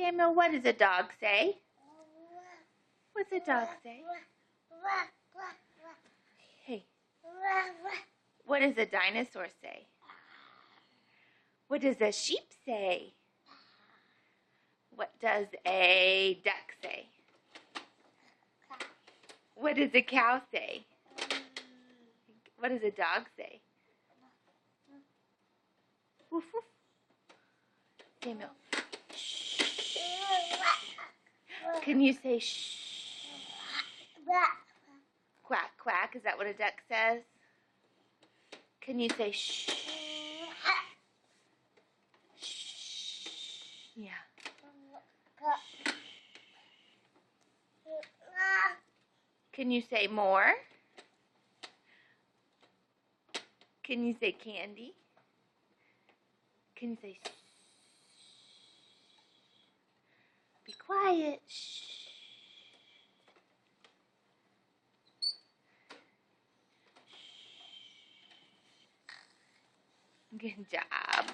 Samuel, what does a dog say? What's a dog say? Hey. What does a dinosaur say? What does a sheep say? What does a duck say? What does a cow say? What does a dog say? Woof woof. Samuel. Shh. Can you say shh? Quack, quack. Is that what a duck says? Can you say shh? Shh. Yeah. Can you say more? Can you say candy? Can you say shh? Be quiet. Shh. Good job.